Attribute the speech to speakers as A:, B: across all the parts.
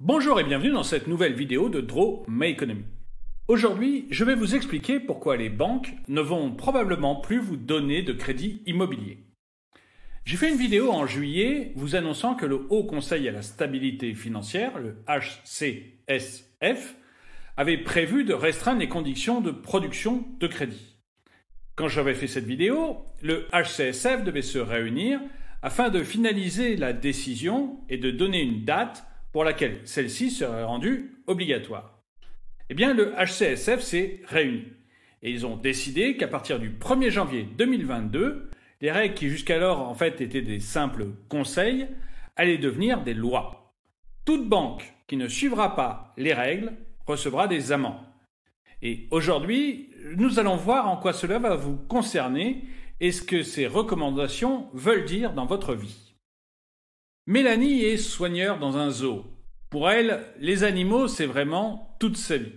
A: Bonjour et bienvenue dans cette nouvelle vidéo de Draw My Economy. Aujourd'hui, je vais vous expliquer pourquoi les banques ne vont probablement plus vous donner de crédit immobilier. J'ai fait une vidéo en juillet vous annonçant que le Haut Conseil à la stabilité financière, le HCSF, avait prévu de restreindre les conditions de production de crédit. Quand j'avais fait cette vidéo, le HCSF devait se réunir afin de finaliser la décision et de donner une date pour laquelle celle-ci serait rendue obligatoire. Eh bien, le HCSF s'est réuni et ils ont décidé qu'à partir du 1er janvier 2022, les règles qui jusqu'alors en fait étaient des simples conseils allaient devenir des lois. Toute banque qui ne suivra pas les règles recevra des amendes. Et aujourd'hui, nous allons voir en quoi cela va vous concerner et ce que ces recommandations veulent dire dans votre vie. Mélanie est soigneur dans un zoo. Pour elle, les animaux, c'est vraiment toute sa vie.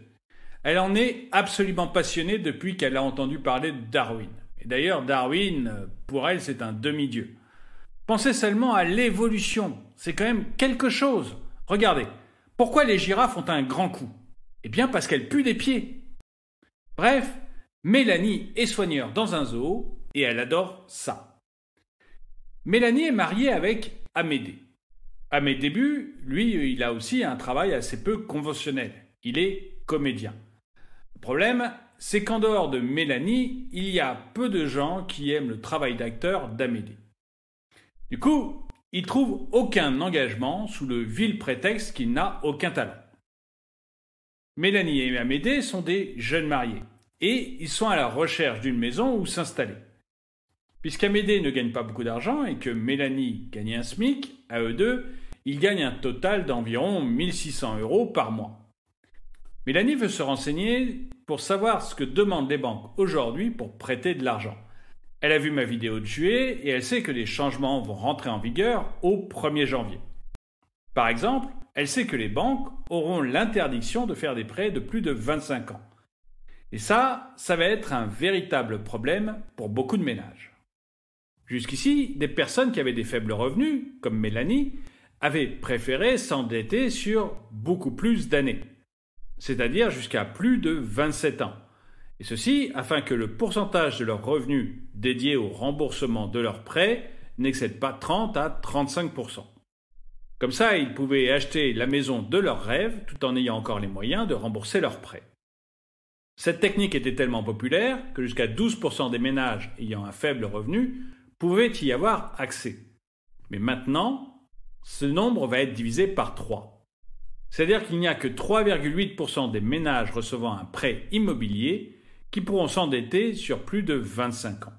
A: Elle en est absolument passionnée depuis qu'elle a entendu parler de Darwin. Et d'ailleurs, Darwin, pour elle, c'est un demi-dieu. Pensez seulement à l'évolution. C'est quand même quelque chose. Regardez, pourquoi les girafes ont un grand cou? Eh bien, parce qu'elles puent des pieds. Bref, Mélanie est soigneur dans un zoo et elle adore ça. Mélanie est mariée avec Amédée. À mes débuts, lui, il a aussi un travail assez peu conventionnel. Il est comédien. Le problème, c'est qu'en dehors de Mélanie, il y a peu de gens qui aiment le travail d'acteur d'Amédée. Du coup, il trouve aucun engagement sous le vil prétexte qu'il n'a aucun talent. Mélanie et Amédée sont des jeunes mariés et ils sont à la recherche d'une maison où s'installer. Puisqu'Amédée ne gagne pas beaucoup d'argent et que Mélanie gagne un SMIC, à eux deux, ils gagnent un total d'environ 1600 € par mois. Mélanie veut se renseigner pour savoir ce que demandent les banques aujourd'hui pour prêter de l'argent. Elle a vu ma vidéo de juillet et elle sait que les changements vont rentrer en vigueur au 1er janvier. Par exemple, elle sait que les banques auront l'interdiction de faire des prêts de plus de 25 ans. Et ça va être un véritable problème pour beaucoup de ménages. Jusqu'ici, des personnes qui avaient des faibles revenus, comme Mélanie, avaient préféré s'endetter sur beaucoup plus d'années, c'est-à-dire jusqu'à plus de 27 ans. Et ceci afin que le pourcentage de leurs revenus dédié au remboursement de leurs prêts n'excède pas 30 à 35%. Comme ça, ils pouvaient acheter la maison de leurs rêves tout en ayant encore les moyens de rembourser leurs prêts. Cette technique était tellement populaire que jusqu'à 12% des ménages ayant un faible revenu pouvaient y avoir accès. Mais maintenant, ce nombre va être divisé par 3. C'est-à-dire qu'il n'y a que 3,8% des ménages recevant un prêt immobilier qui pourront s'endetter sur plus de 25 ans.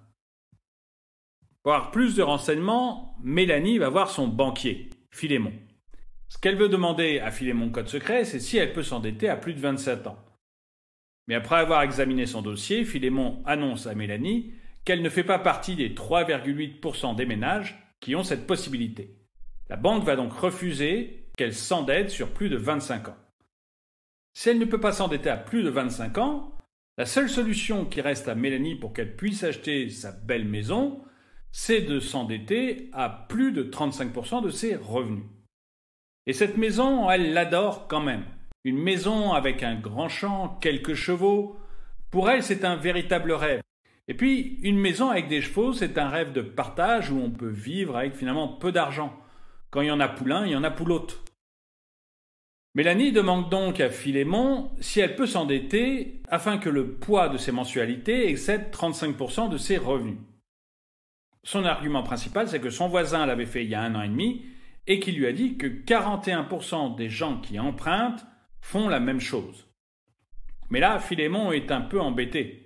A: Pour avoir plus de renseignements, Mélanie va voir son banquier, Philémon. Ce qu'elle veut demander à Philémon Code Secret, c'est si elle peut s'endetter à plus de 27 ans. Mais après avoir examiné son dossier, Philémon annonce à Mélanie qu'elle ne fait pas partie des 3,8% des ménages qui ont cette possibilité. La banque va donc refuser qu'elle s'endette sur plus de 25 ans. Si elle ne peut pas s'endetter à plus de 25 ans, la seule solution qui reste à Mélanie pour qu'elle puisse acheter sa belle maison, c'est de s'endetter à plus de 35% de ses revenus. Et cette maison, elle l'adore quand même. Une maison avec un grand champ, quelques chevaux, pour elle c'est un véritable rêve. Et puis, une maison avec des chevaux, c'est un rêve de partage où on peut vivre avec finalement peu d'argent. Quand il y en a pour l'un, il y en a pour l'autre. Mélanie demande donc à Philémon si elle peut s'endetter afin que le poids de ses mensualités excède 35% de ses revenus. Son argument principal, c'est que son voisin l'avait fait il y a 1 an et demi et qu'il lui a dit que 41% des gens qui empruntent font la même chose. Mais là, Philémon est un peu embêté.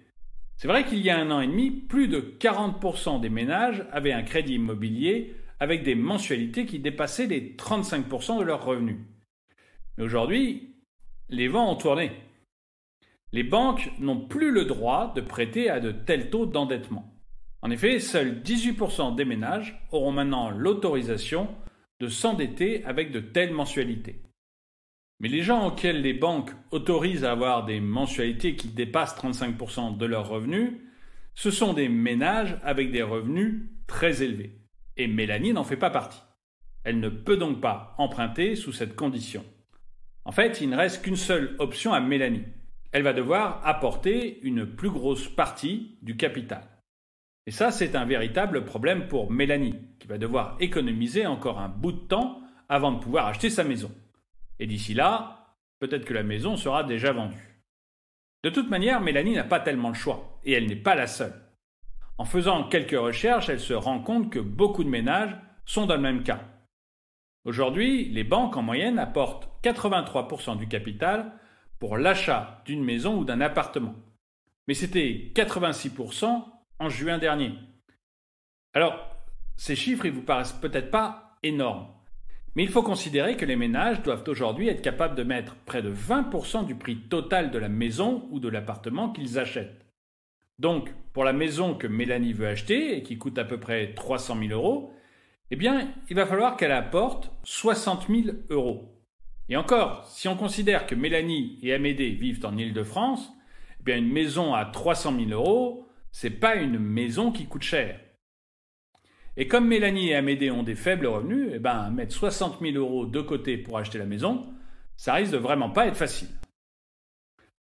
A: C'est vrai qu'il y a 1 an et demi, plus de 40% des ménages avaient un crédit immobilier avec des mensualités qui dépassaient les 35% de leurs revenus. Mais aujourd'hui, les vents ont tourné. Les banques n'ont plus le droit de prêter à de tels taux d'endettement. En effet, seuls 18% des ménages auront maintenant l'autorisation de s'endetter avec de telles mensualités. Mais les gens auxquels les banques autorisent à avoir des mensualités qui dépassent 35% de leurs revenus, ce sont des ménages avec des revenus très élevés. Et Mélanie n'en fait pas partie. Elle ne peut donc pas emprunter sous cette condition. En fait, il ne reste qu'une seule option à Mélanie. Elle va devoir apporter une plus grosse partie du capital. Et ça, c'est un véritable problème pour Mélanie, qui va devoir économiser encore un bout de temps avant de pouvoir acheter sa maison. Et d'ici là, peut-être que la maison sera déjà vendue. De toute manière, Mélanie n'a pas tellement le choix, et elle n'est pas la seule. En faisant quelques recherches, elle se rend compte que beaucoup de ménages sont dans le même cas. Aujourd'hui, les banques en moyenne apportent 83% du capital pour l'achat d'une maison ou d'un appartement. Mais c'était 86% en juin dernier. Alors, ces chiffres, ils vous paraissent peut-être pas énormes. Mais il faut considérer que les ménages doivent aujourd'hui être capables de mettre près de 20% du prix total de la maison ou de l'appartement qu'ils achètent. Donc, pour la maison que Mélanie veut acheter et qui coûte à peu près 300 000 euros, eh bien, il va falloir qu'elle apporte 60 000 euros. Et encore, si on considère que Mélanie et Amédée vivent en Île-de-France, eh bien, une maison à 300 000 euros, c'est pas une maison qui coûte cher. Et comme Mélanie et Amédée ont des faibles revenus, eh bien, mettre 60 000 euros de côté pour acheter la maison, ça risque de vraiment pas être facile.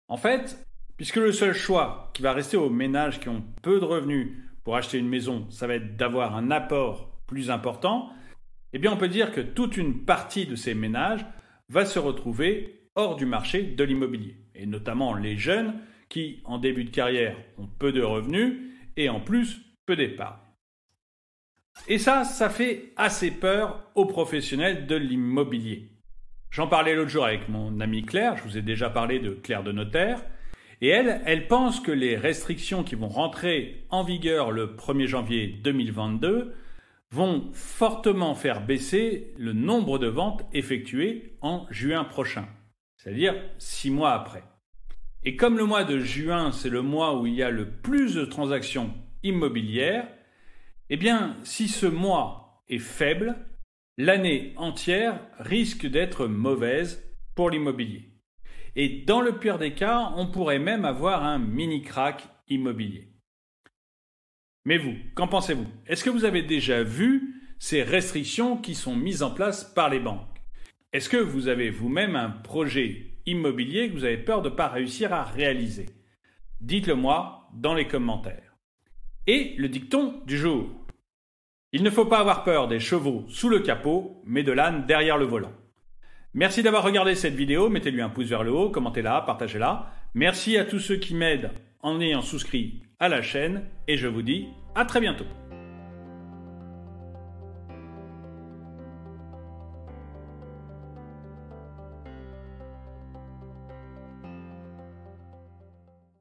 A: En fait, puisque le seul choix qui va rester aux ménages qui ont peu de revenus pour acheter une maison, ça va être d'avoir un apport plus important, eh bien on peut dire que toute une partie de ces ménages va se retrouver hors du marché de l'immobilier. Et notamment les jeunes qui, en début de carrière, ont peu de revenus et en plus peu d'épargne. Et ça fait assez peur aux professionnels de l'immobilier. J'en parlais l'autre jour avec mon amie Claire, je vous ai déjà parlé de Claire de Notaire, et elle pense que les restrictions qui vont rentrer en vigueur le 1er janvier 2022 vont fortement faire baisser le nombre de ventes effectuées en juin prochain, c'est-à-dire 6 mois après. Et comme le mois de juin, c'est le mois où il y a le plus de transactions immobilières, eh bien, si ce mois est faible, l'année entière risque d'être mauvaise pour l'immobilier. Et dans le pire des cas, on pourrait même avoir un mini-crack immobilier. Mais vous, qu'en pensez-vous? Est-ce que vous avez déjà vu ces restrictions qui sont mises en place par les banques? Est-ce que vous avez vous-même un projet immobilier que vous avez peur de ne pas réussir à réaliser? Dites-le moi dans les commentaires. Et le dicton du jour. Il ne faut pas avoir peur des chevaux sous le capot, mais de l'âne derrière le volant. Merci d'avoir regardé cette vidéo, mettez-lui un pouce vers le haut, commentez-la, partagez-la. Merci à tous ceux qui m'aident en ayant souscrit à la chaîne et je vous dis à très bientôt.